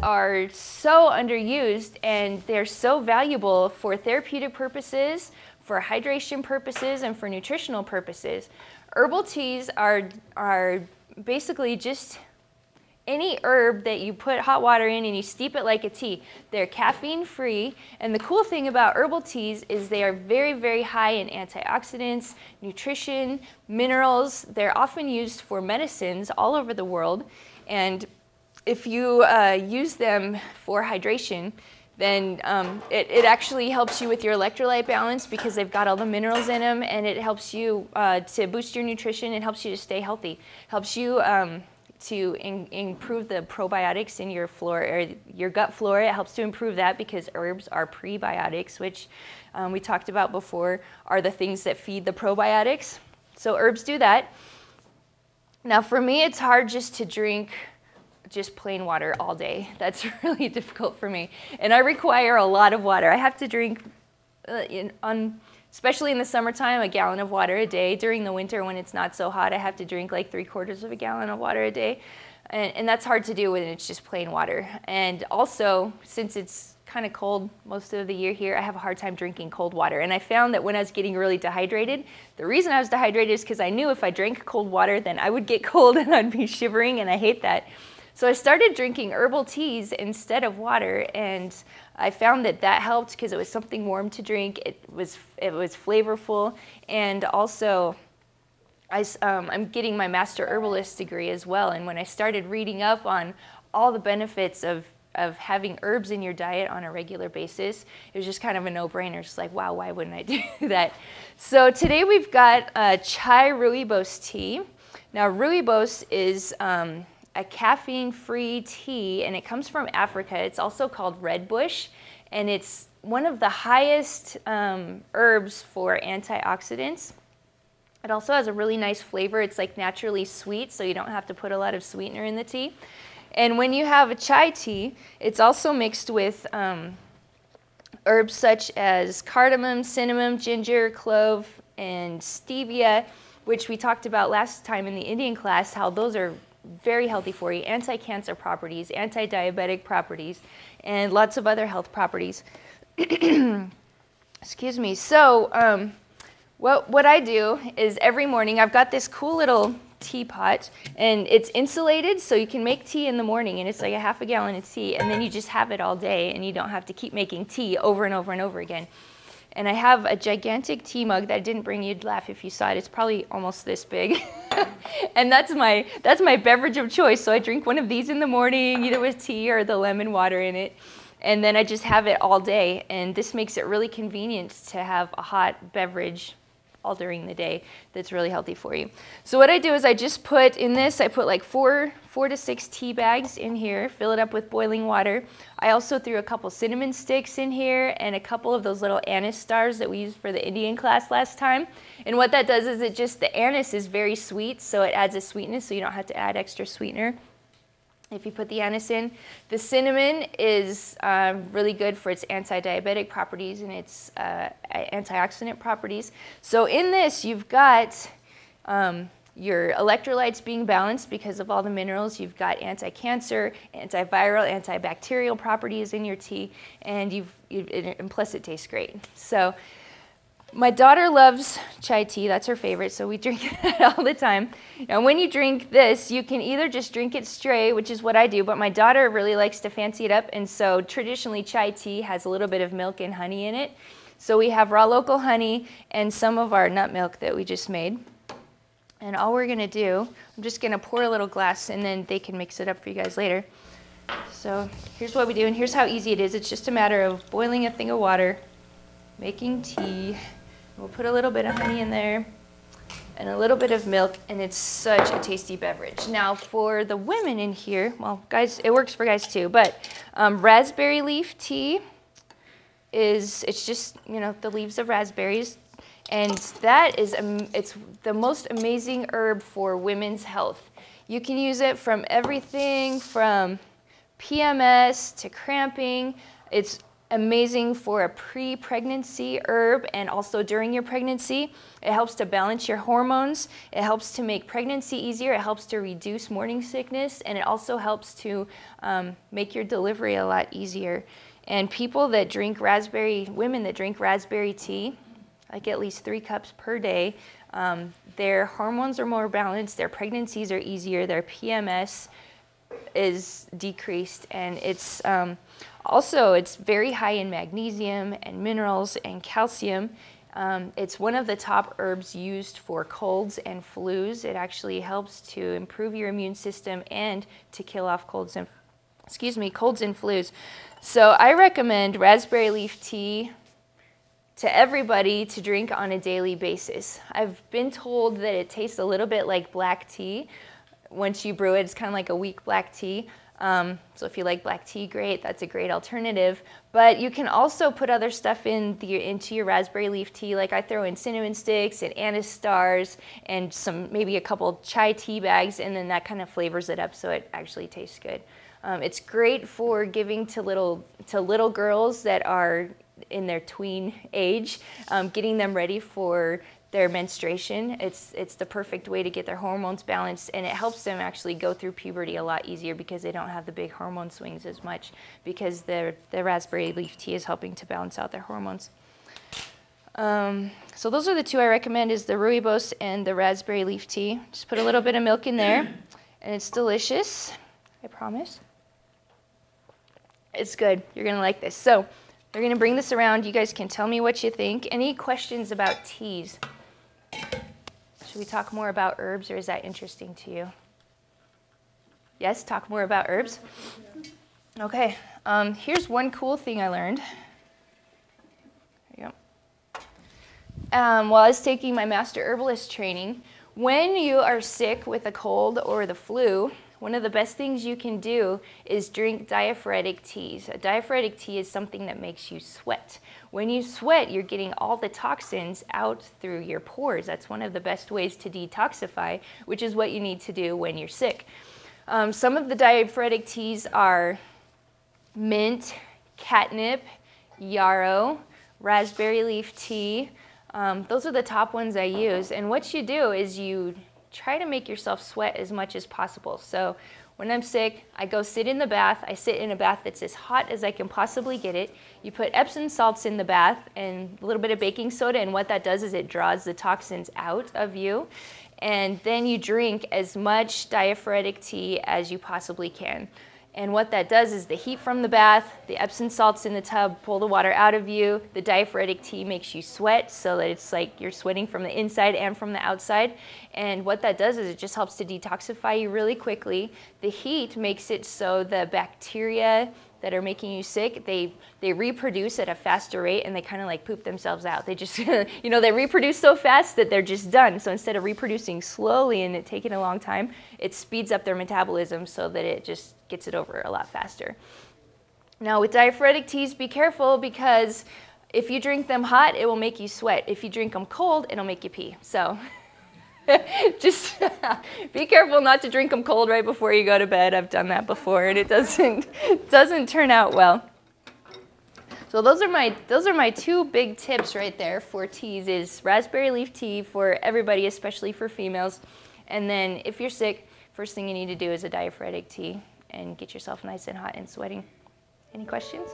are so underused, and they're so valuable for therapeutic purposes, for hydration purposes, and for nutritional purposes. Herbal teas are basically just any herb that you put hot water in and you steep it like a tea. They're caffeine free, and the cool thing about herbal teas is they are very, very high in antioxidants, nutrition, minerals. They're often used for medicines all over the world, and if you use them for hydration, then it actually helps you with your electrolyte balance because they've got all the minerals in them, and it helps you to boost your nutrition. It helps you to stay healthy. Helps you to improve the probiotics in your flora, or your gut flora. It helps to improve that because herbs are prebiotics, which we talked about before, are the things that feed the probiotics. So herbs do that. Now for me, it's hard just to drink just plain water all day. That's really difficult for me. And I require a lot of water. I have to drink, especially in the summertime, a gallon of water a day. During the winter when it's not so hot, I have to drink like 3/4 of a gallon of water a day. And that's hard to do when it's just plain water. And also, since it's kind of cold most of the year here, I have a hard time drinking cold water. And I found that when I was getting really dehydrated, the reason I was dehydrated is because I knew if I drank cold water, then I would get cold and I'd be shivering, and I hate that. So I started drinking herbal teas instead of water, and I found that that helped because it was something warm to drink. It was flavorful, and also I'm getting my master herbalist degree as well. And when I started reading up on all the benefits of having herbs in your diet on a regular basis, it was just kind of a no-brainer. It's like, wow, why wouldn't I do that? So today we've got chai Rooibos tea. Now Rooibos is a caffeine-free tea, and it comes from Africa. It's also called red bush, and it's one of the highest herbs for antioxidants. It also has a really nice flavor. It's like naturally sweet, so you don't have to put a lot of sweetener in the tea. And when you have a chai tea, it's also mixed with herbs such as cardamom, cinnamon, ginger, clove, and stevia, which we talked about last time in the Indian class, how those are very healthy for you. Anti-cancer properties, anti-diabetic properties, and lots of other health properties. Excuse me. So what I do is every morning I've got this cool little teapot, and it's insulated, so you can make tea in the morning, and it's like a half a gallon of tea, and then you just have it all day, and you don't have to keep making tea over and over and over again. And I have a gigantic tea mug that I didn't bring. You'd laugh if you saw it. It's probably almost this big. And that's my beverage of choice. So I drink one of these in the morning, either with tea or the lemon water in it. And then I just have it all day. And this makes it really convenient to have a hot beverage all during the day that's really healthy for you. So what I do is I just put in this, I put like four to 6 tea bags in here, fill it up with boiling water. I also threw a couple cinnamon sticks in here and a couple of those little anise stars that we used for the Indian class last time. And what that does is the anise is very sweet, so it adds a sweetness, so you don't have to add extra sweetener if you put the anise in. The cinnamon is really good for its anti-diabetic properties and its antioxidant properties. So in this, you've got your electrolytes being balanced because of all the minerals. You've got anti-cancer, antiviral, antibacterial properties in your tea, and and plus it tastes great. So my daughter loves chai tea. That's her favorite, so we drink it all the time. Now, when you drink this, you can either just drink it straight, which is what I do, but my daughter really likes to fancy it up, and so traditionally chai tea has a little bit of milk and honey in it. So we have raw local honey and some of our nut milk that we just made. And all we're going to do, I'm just going to pour a little glass, and then they can mix it up for you guys later. So here's what we do, and here's how easy it is. It's just a matter of boiling a thing of water, making tea. We'll put a little bit of honey in there and a little bit of milk, and it's such a tasty beverage. Now for the women in here, well, guys, it works for guys too, but raspberry leaf tea it's just, the leaves of raspberries, and that is, it's the most amazing herb for women's health. You can use it from everything from PMS to cramping. It's amazing for a pre-pregnancy herb and also during your pregnancy. It helps to balance your hormones. It helps to make pregnancy easier. It helps to reduce morning sickness, and it also helps to make your delivery a lot easier. And people that drink women that drink raspberry tea, like at least 3 cups per day, their hormones are more balanced, their pregnancies are easier, their PMS is decreased, and it's also, it's very high in magnesium and minerals and calcium. It's one of the top herbs used for colds and flus. It actually helps to improve your immune system and to kill off colds and flus. So I recommend raspberry leaf tea to everybody to drink on a daily basis. I've been told that it tastes a little bit like black tea. Once you brew it, it's kind of like a weak black tea. So if you like black tea, great, that's a great alternative. But you can also put other stuff into your raspberry leaf tea, like I throw in cinnamon sticks and anise stars and maybe a couple chai tea bags, and then that kind of flavors it up so it actually tastes good. It's great for giving to little girls that are in their tween age, getting them ready for their menstruation. It's the perfect way to get their hormones balanced, and it helps them actually go through puberty a lot easier because they don't have the big hormone swings as much, because the raspberry leaf tea is helping to balance out their hormones. So those are the 2 I recommend, is the Rooibos and the raspberry leaf tea. Just put a little bit of milk in there, and it's delicious, I promise. It's good. You're going to like this. So they're going to bring this around. You guys can tell me what you think. Any questions about teas? Should we talk more about herbs, or is that interesting to you? Yes, talk more about herbs? Okay. Here's one cool thing I learned. There you go. While I was taking my master herbalist training, when you are sick with a cold or the flu, one of the best things you can do is drink diaphoretic teas. A diaphoretic tea is something that makes you sweat. When you sweat, you're getting all the toxins out through your pores. That's one of the best ways to detoxify, which is what you need to do when you're sick. Some of the diaphoretic teas are mint, catnip, yarrow, raspberry leaf tea. Those are the top ones I use. And what you do is you try to make yourself sweat as much as possible. So when I'm sick, I go sit in the bath. I sit in a bath that's as hot as I can possibly get it. You put Epsom salts in the bath and a little bit of baking soda, and what that does is it draws the toxins out of you. And then you drink as much diaphoretic tea as you possibly can. And what that does is the heat from the bath, the Epsom salts in the tub pull the water out of you. The diaphoretic tea makes you sweat so that it's like you're sweating from the inside and from the outside. And what that does is it just helps to detoxify you really quickly. The heat makes it so the bacteria that are making you sick, they reproduce at a faster rate, and they kind of like poop themselves out. They just, you know, they reproduce so fast that they're just done. So instead of reproducing slowly and it taking a long time, it speeds up their metabolism so that it just gets it over a lot faster. Now with diaphoretic teas, be careful, because if you drink them hot, it will make you sweat. If you drink them cold, it'll make you pee. So just be careful not to drink them cold right before you go to bed. I've done that before, and it doesn't turn out well. So those are my 2 big tips right there for teas, is raspberry leaf tea for everybody, especially for females. And then if you're sick, first thing you need to do is a diaphoretic tea and get yourself nice and hot and sweating. Any questions?